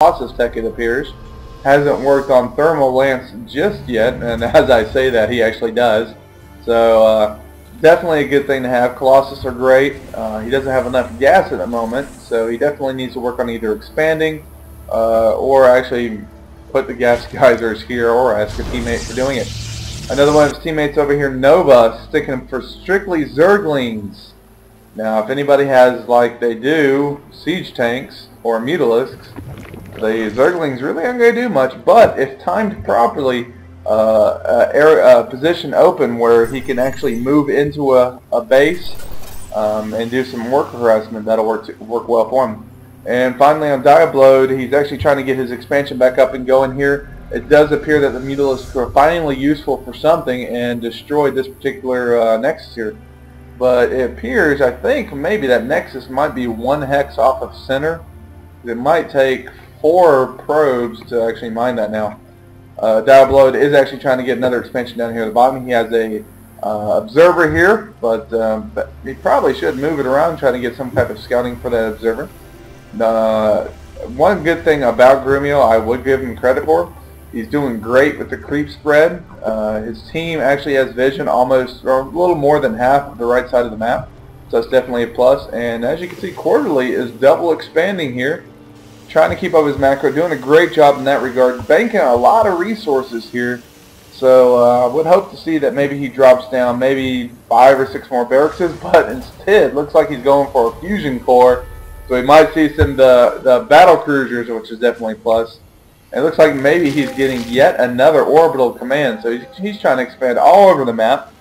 Colossus tech, it appears. Hasn't worked on Thermal Lance just yet, and as I say that, he actually does. So definitely a good thing to have. Colossus are great. He doesn't have enough gas at the moment, so he definitely needs to work on either expanding or actually put the gas geysers here or ask a teammate for doing it. Another one of his teammates over here, Nova, sticking him for strictly Zerglings. Now, if anybody has, like they do, siege tanks or mutalisks, the Zerglings really aren't going to do much, but if timed properly, position open where he can actually move into a base and do some work harassment, that'll work well for him. And finally on Diablode, he's actually trying to get his expansion back up and going here. It does appear that the Mutalisks are finally useful for something and destroyed this particular Nexus here. But it appears, I think, maybe that Nexus might be 1 hex off of center. It might take 4 probes to actually mine that now. Diablode is actually trying to get another expansion down here at the bottom. He has a observer here, but he probably should move it around, try to get some type of scouting for that observer. One good thing about Grumio I would give him credit for, he's doing great with the creep spread. His team actually has vision almost, or a little more than half of the right side of the map, so that's definitely a plus. And as you can see, Quarterly is double expanding here, trying to keep up his macro, doing a great job in that regard, banking a lot of resources here. So I would hope to see that maybe he drops down maybe 5 or 6 more barracks, but instead looks like he's going for a fusion core. So we might see some the battle cruisers, which is definitely a plus. And it looks like maybe he's getting yet another orbital command. So he's trying to expand all over the map.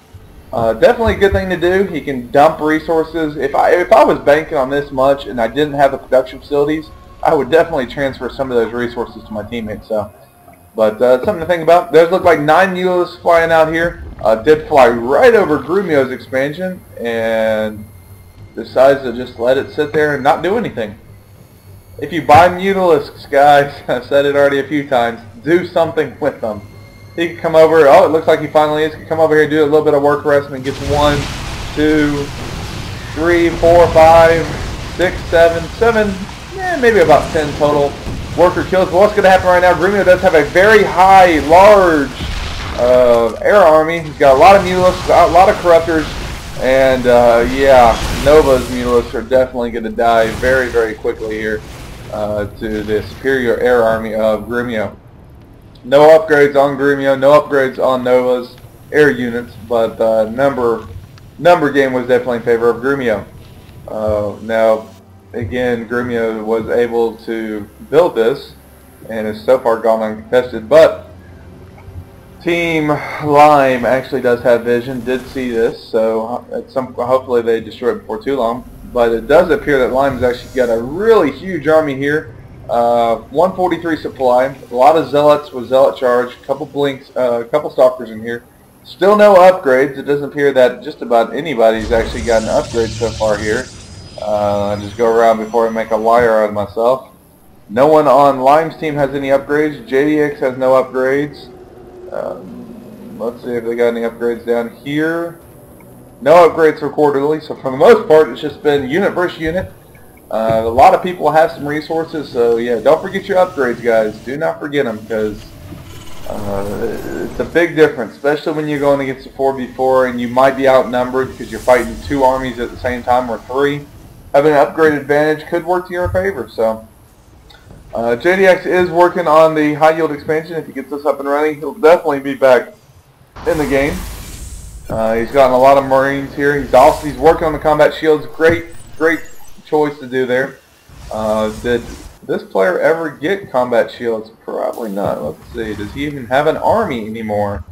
Definitely a good thing to do. He can dump resources. If I was banking on this much and I didn't have the production facilities, I would definitely transfer some of those resources to my teammates. So, but something to think about. There's look like 9 mules flying out here. Did fly right over Grumio's expansion and decides to just let it sit there and not do anything. If you buy Mutalisks, guys, I've said it already a few times, do something with them. He can come over, oh, it looks like he finally is, can come over here, do a little bit of work harassment, gets 1, 2, 3, 4, 5, 6, 7, maybe about 10 total worker kills. But what's going to happen right now, Grumio does have a very high, large air army. He's got a lot of Mutalisks, a lot of Corruptors, and yeah, Nova's Mutalisks are definitely going to die very, very quickly here to the superior air army of Grumio. No upgrades on Grumio, no upgrades on Nova's air units, but number game was definitely in favor of Grumio. Now, again, Grumio was able to build this and has so far gone uncontested, but Team Lime actually does have vision, did see this, so hopefully they destroy it before too long. But it does appear that Lime's actually got a really huge army here. 143 supply, a lot of zealots with zealot charge, a couple blinks, a couple stalkers in here. Still no upgrades. It doesn't appear that just about anybody's actually got an upgrade so far here. I just go around before I make a liar out of myself. No one on Lime's team has any upgrades. JDX has no upgrades. Let's see if they got any upgrades down here. No upgrades for Quarterly, so for the most part it's just been unit versus unit. A lot of people have some resources, so yeah, don't forget your upgrades, guys. Do not forget them, because it's a big difference, especially when you're going against a 4v4 and you might be outnumbered because you're fighting 2 armies at the same time, or 3. Having an upgrade advantage could work to your favor. So JDX is working on the high yield expansion. If he gets this up and running, he'll definitely be back in the game. He's gotten a lot of Marines here. He's working on the combat shields. Great choice to do there. Did this player ever get combat shields? Probably not. Let's see. Does he even have an army anymore?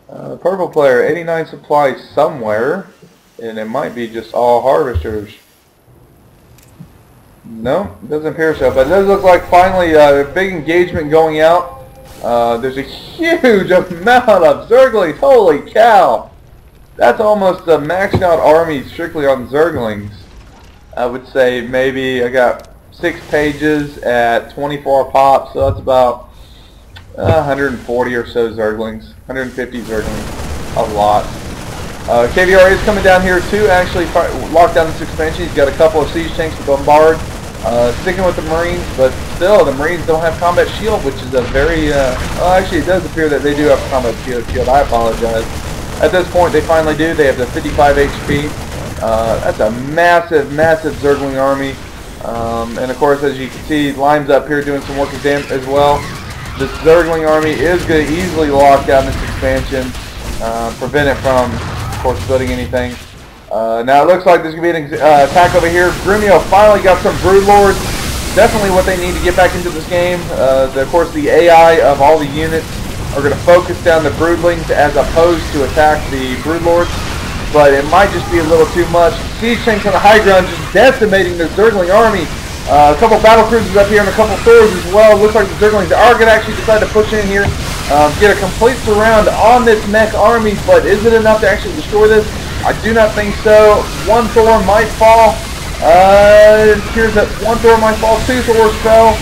Purple player, 89 supply somewhere, and it might be just all harvesters. No, it doesn't appear so, but it does look like finally a big engagement going out. There's a huge amount of Zerglings. Holy cow! That's almost a maxed out army strictly on Zerglings. I would say maybe I got 6 pages at 24 pop, so that's about 140 or so Zerglings, 150 Zerglings, a lot. KVR is coming down here to actually lock down this expansion. He's got a couple of siege tanks to bombard. Sticking with the Marines, but still, the Marines don't have combat shield, which is a very, well, actually, it does appear that they do have a combat shield. I apologize. At this point, they finally do. They have the 55 HP. That's a massive, massive Zergling army. And of course, as you can see, Lime's up here doing some work as well. This Zergling army is going to easily lock down this expansion, prevent it from, of course, splitting anything. Now it looks like there's going to be an attack over here. Grumio finally got some Broodlords. Definitely what they need to get back into this game. Of course, the AI of all the units are going to focus down the Broodlings as opposed to attack the Broodlords. But it might just be a little too much. Siege tanks on the high ground just decimating the Zergling army. A couple battle cruisers up here and a couple Thors as well. Looks like the Zerglings are going to actually decide to push in here. Get a complete surround on this mech army, but is it enough to actually destroy this? I do not think so. One Thor might fall. It appears that one Thor might fall. Two Thors fell.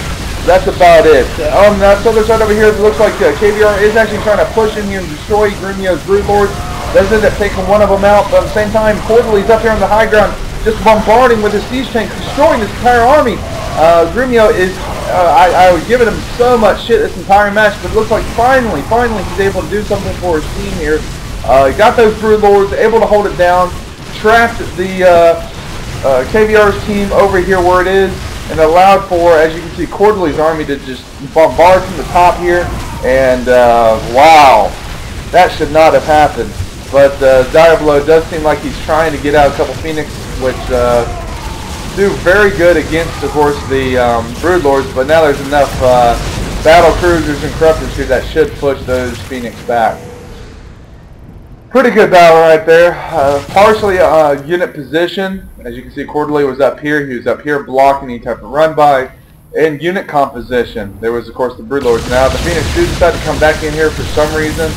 That's about it. On that other side over here, it looks like KVR is actually trying to push in here and destroy Grumio's Broodlords. Does end up taking one of them out, but at the same time, Quarterly's up here on the high ground, just bombarding with his siege tanks, destroying this entire army. Grumio is, I was giving him so much shit this entire match, but it looks like finally he's able to do something for his team here. He got those Broodlords, able to hold it down, trapped the KVR's team over here where it is, and allowed for, as you can see, Quarterly's army to just bombard from the top here, and wow, that should not have happened. But Diablo does seem like he's trying to get out a couple Phoenix, which do very good against, of course, the Broodlords, but now there's enough battle cruisers and corruptors here that should push those Phoenix back. Pretty good battle right there. Partially unit position. As you can see, Quarterly was up here. He was up here blocking any type of run by. And unit composition. There was, of course, the Broodlords. Now, the Phoenix do decide to come back in here for some reason.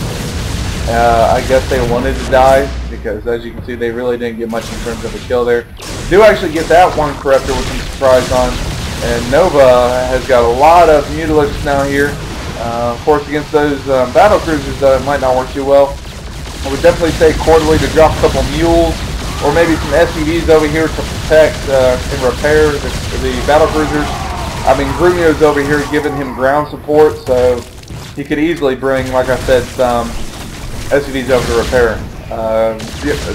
I guess they wanted to die, because as you can see, they really didn't get much in terms of a kill there. Do actually get that one Corruptor, which I'm surprised on. And Nova has got a lot of Mutalisks now here. Of course, against those battle cruisers, it might not work too well. I would definitely say Quarterly to drop a couple Mules, or maybe some SCVs over here to protect and repair the battle cruisers. I mean, Grumio's over here giving him ground support, so he could easily bring, like I said, some SCVs over to repair.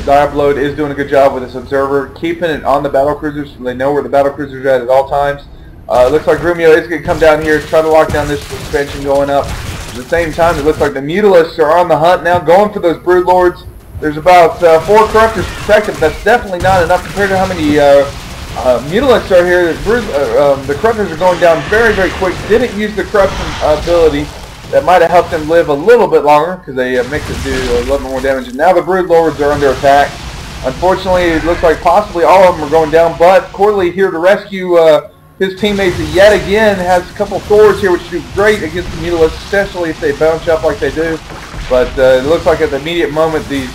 Diablo is doing a good job with this observer, keeping it on the battle cruisers so they know where the battle cruisers are at all times. Looks like Grumio is going to come down here, try to lock down this suspension going up. At the same time, it looks like the Mutalisks are on the hunt now, going for those Broodlords. There's about 4 Corruptors protected. That's definitely not enough compared to how many Mutalisks are here. The Corruptors are going down very, very quick. Didn't use the corruption ability. That might have helped them live a little bit longer, because they make it do a little bit more damage. And now the Broodlords are under attack. Unfortunately, it looks like possibly all of them are going down, but Quarterly here to rescue his teammates yet again. Has a couple Thors here, which do great against the Mutalisks, especially if they bounce up like they do. But it looks like at the immediate moment these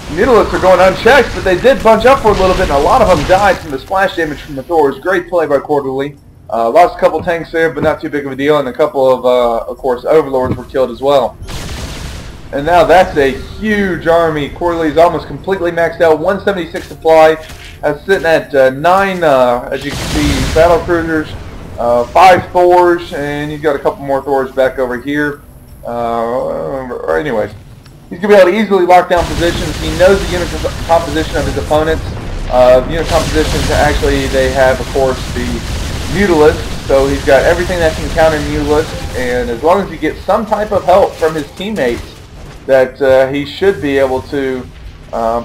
Mutalisks are going unchecked, but they did bunch up for a little bit, and a lot of them died from the splash damage from the Thors. Great play by Quarterly. Lost a couple tanks there, but not too big of a deal, and a couple of course, Overlords were killed as well. And now that's a huge army. Quarterly's almost completely maxed out, 176 supply. That's sitting at 9, as you can see, battle cruisers, 5 Thors, and he's got a couple more Thors back over here. Anyways, he's going to be able to easily lock down positions. He knows the unit composition of his opponents. Unit compositions, actually, they have, of course, the Mutalisks, so he's got everything that can counter Mutalisks, and as long as he gets some type of help from his teammates, that he should be able to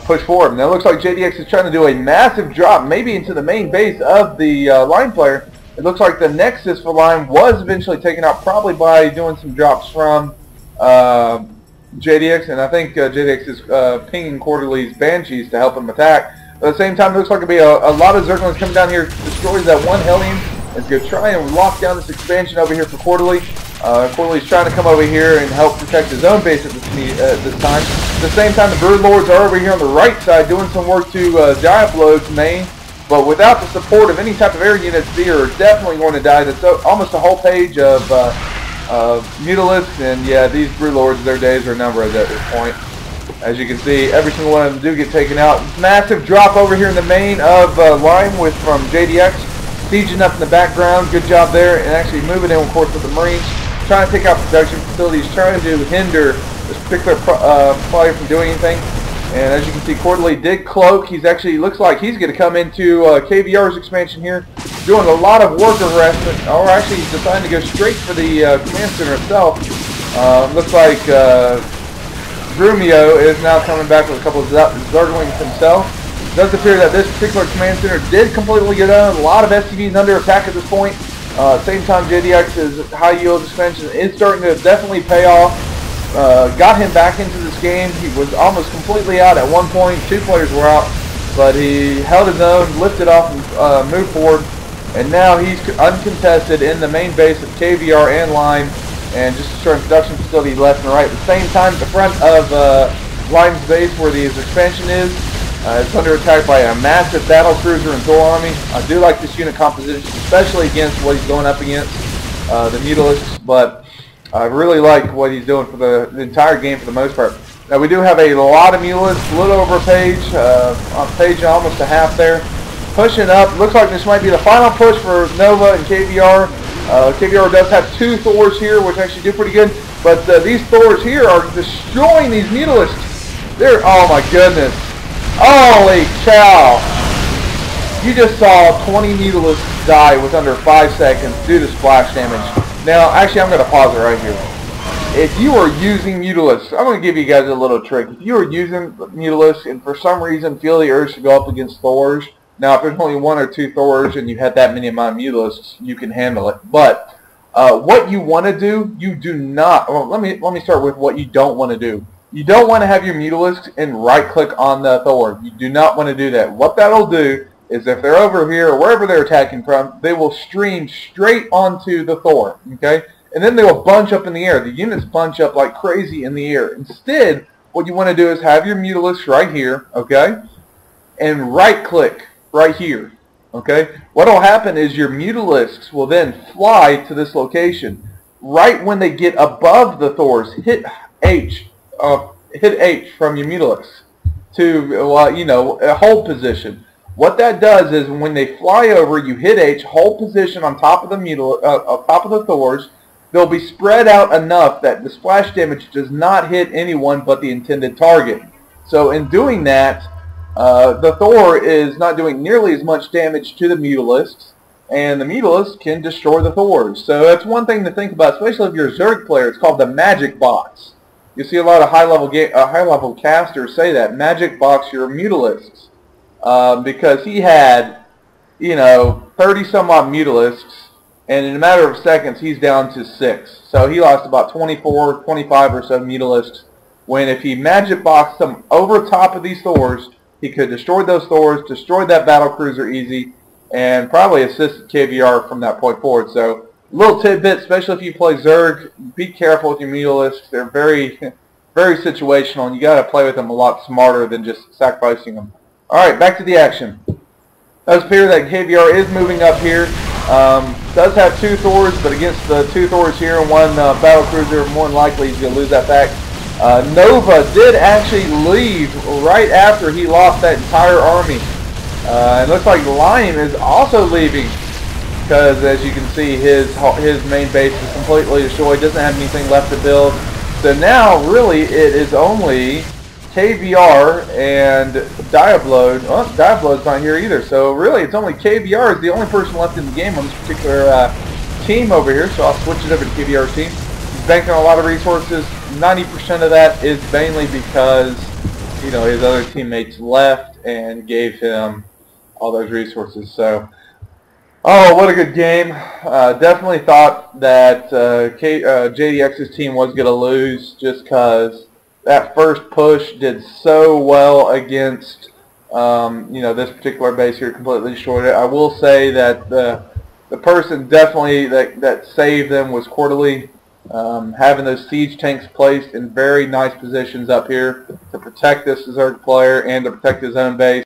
push forward. Now it looks like JDX is trying to do a massive drop, maybe into the main base of the Line player. It looks like the Nexus for Line was eventually taken out, probably by doing some drops from JDX, and I think JDX is pinging Quarterly's Banshees to help him attack. But at the same time, it looks like it'll be a lot of Zerglings coming down here, destroys that one Hellion. Is going to try and lock down this expansion over here for Quarterly. Quarterly's trying to come over here and help protect his own base at this time. At the same time, the Broodlords are over here on the right side doing some work to Diablo's main. But without the support of any type of air units, they are definitely going to die. That's almost a whole page of Mutalisks, and yeah, these Broodlords, their days are numbered at this point. As you can see, every single one of them do get taken out. Massive drop over here in the main of Lime from JDX. Sieging up in the background. Good job there. And actually moving in, of course, with the Marines. Trying to take out production facilities. Trying to hinder this particular player from doing anything. And as you can see, Quarterly did cloak. He's actually, looks like he's going to come into KVR's expansion here. Doing a lot of worker harassment. Or actually, he's deciding to go straight for the command center itself. Looks like Grumio is now coming back with a couple of Zerglings himself. It does appear that this particular command center did completely get done. A lot of SCVs under attack at this point. Same time, JDX's high yield expansion is starting to definitely pay off. Got him back into this game. He was almost completely out at one point. 2 players were out, but he held his own, lifted off, and moved forward. And now he's uncontested in the main base of KVR and Lime, and just destroying production facility left and right. At the same time, at the front of Lime's base, where his expansion is, it's under attack by a massive battle cruiser and Thor army. I do like this unit composition, especially against what he's going up against, the Mutalisks, but I really like what he's doing for the entire game for the most part. Now we do have a lot of Mutalisks, a little over a page, on page almost a half there. Pushing up, looks like this might be the final push for Nova and KVR. KVR does have 2 Thors here, which actually do pretty good, but these Thors here are destroying these Mutalisks. They're, oh my goodness. Holy cow! You just saw 20 Mutalisks die with under 5 seconds due to splash damage. Now, actually, I'm going to pause it right here. If you are using Mutalisks, I'm going to give you guys a little trick. If you are using Mutalisks and for some reason feel the urge to go up against Thors, now if there's only 1 or 2 Thors and you had that many amount of Mutalisks, you can handle it. But what you want to do, you do not. Well, let me start with what you don't want to do. You don't want to have your Mutalisks and right-click on the Thor. You do not want to do that. What that'll do is if they're over here or wherever they're attacking from, they will stream straight onto the Thor, okay? And then they will bunch up in the air. The units bunch up like crazy in the air. Instead, what you want to do is have your Mutalisks right here, okay? And right-click right here, okay? What will happen is your Mutalisks will then fly to this location. Right when they get above the Thors, hit H from your Mutalisks to, you know, a hold position. What that does is when they fly over, you hit H, hold position on top of the top of the Thors. They'll be spread out enough that the splash damage does not hit anyone but the intended target. So in doing that, the Thor is not doing nearly as much damage to the Mutalisks, and the Mutalisks can destroy the Thors. So that's one thing to think about, especially if you're a Zerg player. It's called the magic box. You see a lot of high-level casters say that, magic box your Mutalisks, because he had, you know, 30-some-odd Mutalisks, and in a matter of seconds he's down to 6. So he lost about 24, 25 or so Mutalisks, when if he magic boxed them over top of these Thors, he could destroy those Thors, destroy that battle cruiser easy, and probably assist KVR from that point forward. So little tidbit, especially if you play Zerg, be careful with your Mutalisks. They're very, very situational, and you got to play with them a lot smarter than just sacrificing them. All right, back to the action. It does appear that KVR is moving up here. Does have 2 Thors, but against the 2 Thors here and 1 battle cruiser, more than likely he's going to lose that back. Nova did actually leave right after he lost that entire army. It looks like Lime is also leaving, because as you can see, his main base is completely destroyed, doesn't have anything left to build. So now really it is only KVR and Diablode. Well, Diablode's not here either, so really it's only KVR is the only person left in the game on this particular team over here. So I'll switch it over to KVR's team. He's banking on a lot of resources. 90% of that is mainly because, you know, his other teammates left and gave him all those resources. So oh, what a good game. Definitely thought that JDX's team was going to lose just because that first push did so well against, you know, this particular base here, completely destroyed it. I will say that the person definitely that saved them was Quarterly, having those siege tanks placed in very nice positions up here to protect this Zerg player and to protect his own base.